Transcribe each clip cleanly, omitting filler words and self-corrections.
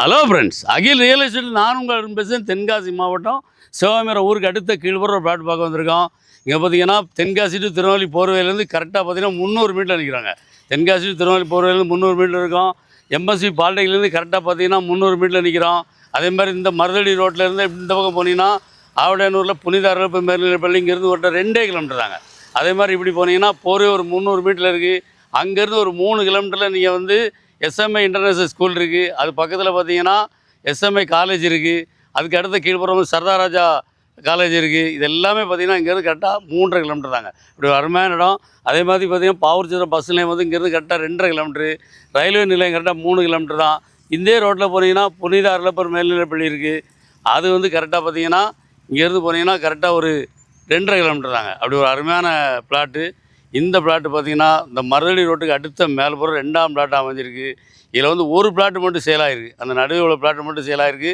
Hello friends, அகில் real estate நான் உங்கள் பேசுகிறேன். தென்காசி மாவட்டம் சிவகாமிரம் ஊருக்கு அடுத்த கீழ்புற ஒரு பிளாட் பார்க்க வந்திருக்கோம். இங்கே பார்த்தீங்கன்னா தென்காசி டு திருநெல்வேலி போர்வேலேருந்து கரெக்டாக பார்த்தீங்கன்னா 300 மீட்டர் நிற்கிறாங்க. தென்காசி டு திருநெல்வேலி போர்வேலேருந்து 300 மீட்டர் இருக்கும். எம்எஸ்சி பால்டெக்லேருந்து கரெக்டாக பார்த்தீங்கன்னா 300 மீட்டர் நிற்கிறோம். அதே மாதிரி இந்த மருதடி ரோட்லேருந்து இந்த பக்கம் போனீங்கன்னா ஆவடையானூரில் புனித அரப்பு மேல்நிலைப்பள்ளி இங்கேருந்து ஒரு 2 கிலோமீட்டர் தாங்க. அதே மாதிரி இப்படி போனீங்கன்னா போர்வே ஒரு 300 மீட்டரில் இருக்குது. அங்கேருந்து ஒரு 3 கிலோமீட்டரில் நீங்கள் வந்து எஸ்எம்ஐ இன்டர்நேஷ்னல் ஸ்கூல் இருக்குது. அது பக்கத்தில் பார்த்தீங்கன்னா எஸ்எம்ஐ காலேஜ் இருக்குது. அதுக்கு அடுத்த கீழ்ப்புறம் சர்தார் ராஜா காலேஜ் இருக்குது. இது எல்லாமே பார்த்தீங்கன்னா இங்கேருந்து கரெக்டாக 3.5 கிலோமீட்டர் தாங்க. இப்படி அருமையான இடம். அதே மாதிரி பார்த்தீங்கன்னா பாவூர்சத்திரம் பஸ் நிலையம் வந்து இங்கேருந்து கரெக்டாக 2.5 கிலோமீட்டரு. ரயில்வே நிலையம் கரெக்டாக 3 கிலோமீட்டர் தான். இதே ரோட்டில் போனீங்கன்னா புனித அரளப்பர் மேல்நிலைப்பள்ளி இருக்குது. அது வந்து கரெக்டாக பார்த்தீங்கன்னா இங்கேருந்து போனீங்கன்னா கரெக்டாக ஒரு 2.5 கிலோமீட்டர் தாங்க. அப்படி ஒரு அருமையான பிளாட்டு. இந்த பிளாட்டு பார்த்தீங்கன்னா இந்த மருதடி ரோட்டுக்கு அடுத்த மேல்புறம் 2ஆம் பிளாட்டாக அமைஞ்சிருக்கு. இதில் வந்து ஒரு பிளாட்டு மட்டும் சேலாகிருக்கு. அந்த நடுவில் உள்ள பிளாட்டு மட்டும் சேலாகிருக்கு.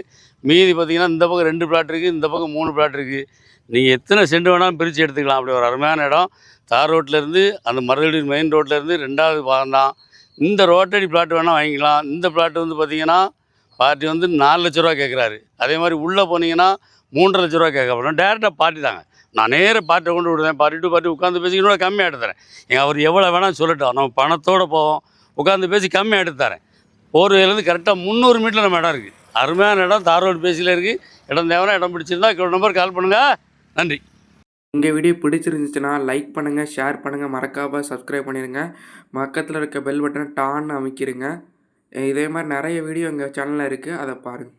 மீதி பார்த்தீங்கன்னா இந்த பக்கம் 2 பிளாட் இருக்குது, இந்த பக்கம் 3 பிளாட் இருக்குது. நீங்கள் எத்தனை சென்ட் வேணாலும் பிரித்து எடுத்துக்கலாம். அப்படி ஒரு அருமையான இடம். தார் ரோட்லேருந்து அந்த மருதடி மெயின் ரோட்லேருந்து 2வது பாகம் தான். இந்த ரோட்டடி பிளாட் வேணால் வாங்கிக்கலாம். இந்த பிளாட்டு வந்து பார்த்தீங்கன்னா பார்ட்டி வந்து 4 லட்ச ரூபா கேட்குறாரு. அதே மாதிரி உள்ளே போனீங்கன்னா 3.5 லட்ச ரூபா கேட்கப்படும். டேரெக்டாக பார்ட்டி தாங்க. நான் நேராக பார்ட்டியை கொண்டு விடுவேன். பார்ட்டி டு பார்ட்டி உட்காந்து பேசிக்கணும், கம்மியாக எடுத்து தரேன். அவர் எவ்வளோ வேணால் சொல்லட்டும், நம்ம பணத்தோடு போவோம். உட்காந்து பேசி கம்மியாக எடுத்து தரேன். போர்வேலேருந்து கரெக்டாக 300 மீட்டரில் நம்ம இடம் இருக்குது. அருமையான இடம். தார் ரோடு பேசியில் இருக்குது. இடம் தேவைன்னா இடம் பிடிச்சிருந்தா நம்பர் கால் பண்ணுங்கள். நன்றி. எங்கள் வீடியோ பிடிச்சிருந்துச்சுன்னா லைக் பண்ணுங்கள், ஷேர் பண்ணுங்கள், மறக்காமல் சப்ஸ்கிரைப் பண்ணிடுங்க. பக்கத்தில் இருக்க பெல் பட்டனை டான்னு அமைக்கிடுங்க. இதே மாதிரி நிறைய வீடியோ எங்கள் சேனலில் இருக்குது, அதை பாருங்கள்.